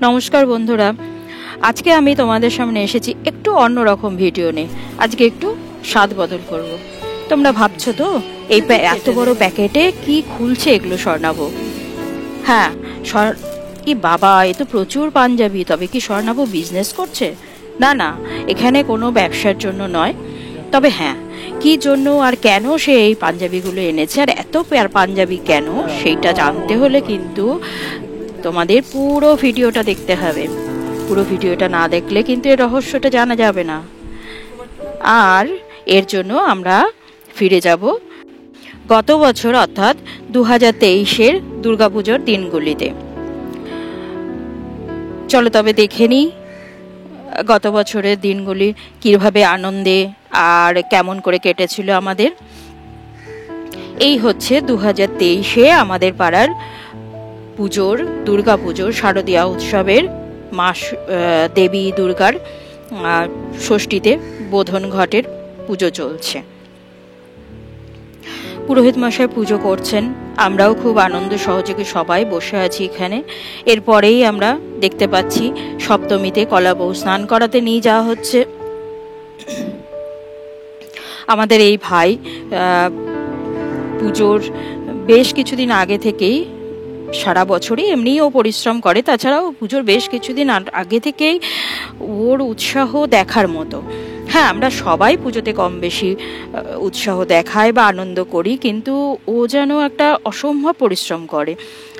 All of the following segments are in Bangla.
নমস্কার বন্ধুরা, আজকে আমি তোমাদের সামনে এসেছি একটু অন্যরকম ভিডিও নিয়ে। আজকে একটু স্বাদ বদল করব। তোমরা ভাবছো তো এই এত বড় প্যাকেটে কি খুলছে এগুলো স্বর্ণাবু? হ্যাঁ, কি বাবা, এ তো প্রচুর পাঞ্জাবি। তবে কি স্বর্ণাবু বিজনেস করছে? না না, এখানে কোনো ব্যবসার জন্য নয়। তবে হ্যাঁ, কি জন্য আর কেন সে এই পাঞ্জাবিগুলো এনেছে আর এত পাঞ্জাবি কেন, সেইটা জানতে হলে কিন্তু তোমাদের পুরো ভিডিওটা দেখতে হবে। পুরো ভিডিওটা না দেখলে কিন্তু এর রহস্যটা জানা যাবে না। আর এর জন্য আমরা ফিরে যাব গত বছর, অর্থাৎ 2023-এর দুর্গাপুজোর দিনগুলিতে। চলো তবে দেখে নিই গত বছরের দিনগুলি কিভাবে আনন্দে আর কেমন করে কেটেছিল আমাদের। এই হচ্ছে 2023-এ আমাদের পাড়ার দুর্গা পুজোর শারদীয়া উৎসবের মাস, দেবী দুর্গার ষষ্ঠীতে বোধন ঘটের পুজো চলছে। পুরোহিত মশাই পুজো করছেন, আমরাও খুব আনন্দ সহযোগে সবাই বসে আছি এখানে। এরপরেই আমরা দেখতে পাচ্ছি সপ্তমীতে কলাবউ স্নান করাতে নিয়ে যাওয়া হচ্ছে। আমাদের এই ভাই পুজোর বেশ কিছুদিন আগে থেকেই, সারা বছরই এমনিও পরিশ্রম করে, তাছাড়াও পুজোর বেশ কিছুদিন আগে থেকেই ওর উৎসাহ দেখার মতো। হ্যাঁ, আমরা সবাই পুজোতে কম বেশি উৎসাহ দেখাই বা আনন্দ করি, কিন্তু ও যেন একটা অসম্ভব পরিশ্রম করে।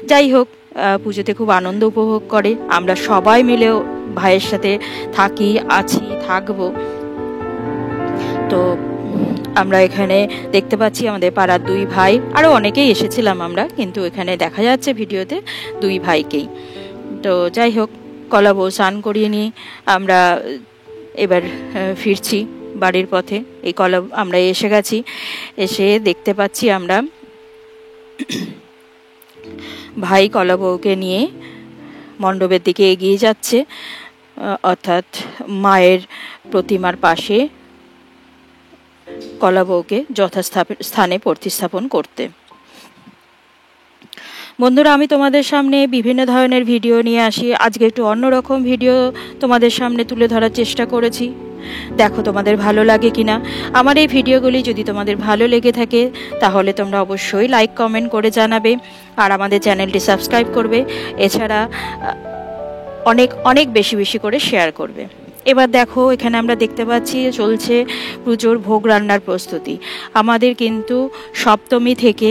যাই হোক, পুজোতে খুব আনন্দ উপভোগ করে। আমরা সবাই মিলেও ভাইয়ের সাথে থাকবো। তো আমরা এখানে দেখতে পাচ্ছি আমাদের পাড়ার দুই ভাই, আরো অনেকেই এসেছিলাম আমরা, কিন্তু এখানে দেখা যাচ্ছে ভিডিওতে দুই ভাইকেই। তো যাই হোক, কলাবউ স্নান করিয়ে নিয়ে আমরা এবার ফিরছি বাড়ির পথে। আমরা এসে গেছি। এসে দেখতে পাচ্ছি আমরা ভাই কলাবউকে নিয়ে মণ্ডপের দিকে এগিয়ে যাচ্ছে, অর্থাৎ মায়ের প্রতিমার পাশে কলাবউকে যথাস্থানে প্রতিস্থাপন করতে। বন্ধুরা, আমি তোমাদের সামনে বিভিন্ন ধরনের ভিডিও নিয়ে আসি। আজকে একটু অন্যরকম ভিডিও তোমাদের সামনে তুলে ধরার চেষ্টা করেছি। দেখো তোমাদের ভালো লাগে কিনা। আমার এই ভিডিওগুলি যদি তোমাদের ভালো লেগে থাকে তাহলে তোমরা অবশ্যই লাইক কমেন্ট করে জানাবে, আর আমাদের চ্যানেলটি সাবস্ক্রাইব করবে। এছাড়া অনেক অনেক বেশি বেশি করে শেয়ার করবে। এবার দেখো, এখানে আমরা দেখতে পাচ্ছি চলছে পুজোর ভোগ রান্নার প্রস্তুতি। আমাদের কিন্তু সপ্তমী থেকে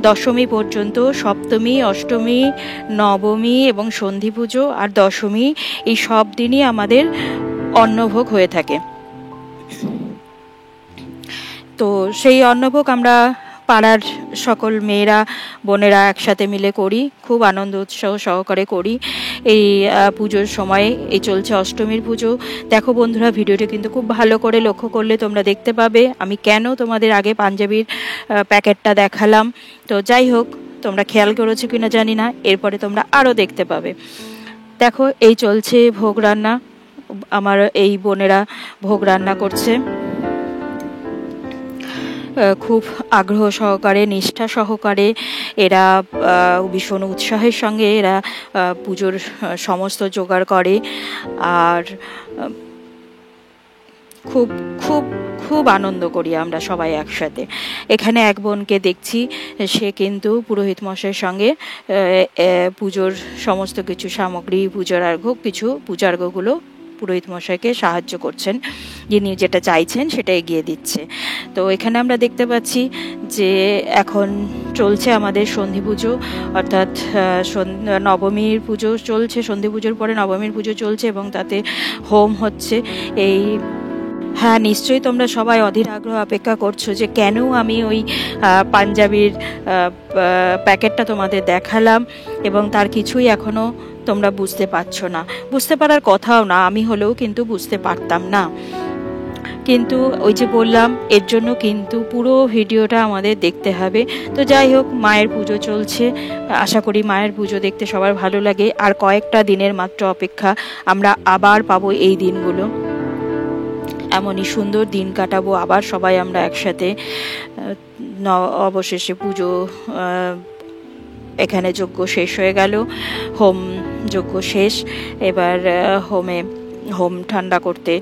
দশমী পর্যন্ত, সপ্তমী, অষ্টমী, নবমী এবং সন্ধি পুজো আর দশমী, এই সব দিনই আমাদের অন্নভোগ হয়ে থাকে। তো সেই অন্নভোগ আমরা পাড়ার সকল মেয়েরা, বোনেরা একসাথে মিলে করি, খুব আনন্দ উৎসাহ সহকারে করি। এই পুজোর সময় এই চলছে অষ্টমীর পুজো। দেখো বন্ধুরা, ভিডিওটি কিন্তু খুব ভালো করে লক্ষ্য করলে তোমরা দেখতে পাবে আমি কেন তোমাদের আগে পাঞ্জাবির প্যাকেটটা দেখালাম। তো যাই হোক, তোমরা খেয়াল করেছো কিনা জানি না, এরপরে তোমরা আরও দেখতে পাবে। দেখো, এই চলছে ভোগ রান্না। আমার এই বোনেরা ভোগ রান্না করছে খুব আগ্রহ সহকারে, নিষ্ঠা সহকারে। এরা ভীষণ উৎসাহের সঙ্গে এরা পুজোর সমস্ত জোগাড় করে, আর খুব খুব খুব আনন্দ করি আমরা সবাই একসাথে। এখানে এক বোনকে দেখছি, সে কিন্তু পুরোহিত মশাইয়ের সঙ্গে পুজোর সমস্ত কিছু সামগ্রী, পূজার্ঘ্যগুলো পুরোহিত মশাইকে সাহায্য করছেন, যিনি যেটা চাইছেন সেটা এগিয়ে দিচ্ছে। তো এখানে আমরা দেখতে পাচ্ছি যে এখন চলছে আমাদের সন্ধি পুজো, অর্থাৎ নবমীর পুজো চলছে, সন্ধি পুজোর পরে নবমীর পুজো চলছে এবং তাতে হোম হচ্ছে। হ্যাঁ, নিশ্চয়ই তোমরা সবাই অধীর আগ্রহ অপেক্ষা করছো যে কেন আমি ওই পাঞ্জাবির প্যাকেটটা তোমাদের দেখালাম এবং তার কিছুই এখনো তোমরা বুঝতে পারছো না। বুঝতে পারার কথাও না, আমি হলেও কিন্তু বুঝতে পারতাম না। কিন্তু ওই যে বললাম, এর জন্য কিন্তু পুরো ভিডিওটা আমাদের দেখতে হবে। তো যাই হোক, মায়ের পুজো চলছে। আশা করি মায়ের পুজো দেখতে সবার ভালো লাগে। আর কয়েকটা দিনের মাত্র অপেক্ষা, আমরা আবার পাবো এই দিনগুলো। এমনই সুন্দর দিন কাটাবো আবার সবাই আমরা একসাথে। অবশেষে পুজো এখানে যজ্ঞ শেষ হয়ে গেল, হোম যজ্ঞ শেষ। এবার হোম ঠান্ডা করতে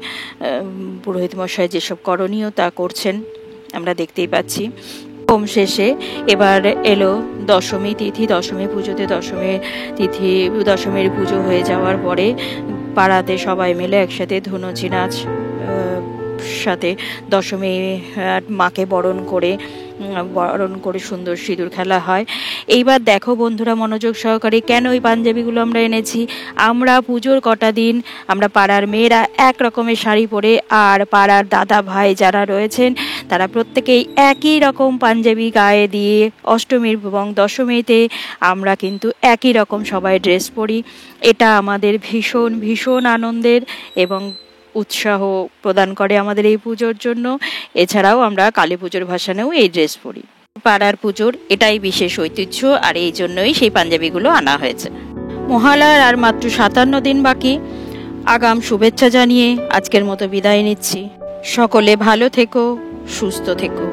পুরোহিত মশাই যেসব করণীয় তা করছেন আমরা দেখতেই পাচ্ছি। হোম শেষে এবার এলো দশমী তিথি। দশমী পুজোতে দশমীর পুজো হয়ে যাওয়ার পরে পাড়াতে সবাই মিলে একসাথে ধুনুচি নাচ সাথে দশমী মাকে বরণ করে সুন্দর সিঁদুর খেলা হয়। এইবার দেখো বন্ধুরা মনোযোগ সহকারে, কেন ওই পাঞ্জাবিগুলো আমরা এনেছি। আমরা পুজোর কটা দিন আমরা পাড়ার মেয়েরা এক রকমের শাড়ি পরে, আর পাড়ার দাদা ভাই যারা রয়েছেন তারা প্রত্যেকেই একই রকম পাঞ্জাবি গায়ে দিয়ে অষ্টমীর এবং দশমীতে আমরা কিন্তু একই রকম সবাই ড্রেস পরি। এটা আমাদের ভীষণ ভীষণ আনন্দের এবং উৎসাহ প্রদান করে আমাদের এই পুজোর জন্য। এছাড়াও আমরা কালী পুজোর ভাসানেও এই ড্রেস পরি। পাড়ার পুজোর এটাই বিশেষ ঐতিহ্য, আর এই জন্যই সেই পাঞ্জাবিগুলো আনা হয়েছে। মহালয়ার আর মাত্র 57 দিন বাকি। আগাম শুভেচ্ছা জানিয়ে আজকের মতো বিদায় নিচ্ছি। সকলে ভালো থেকো, সুস্থ থেকো।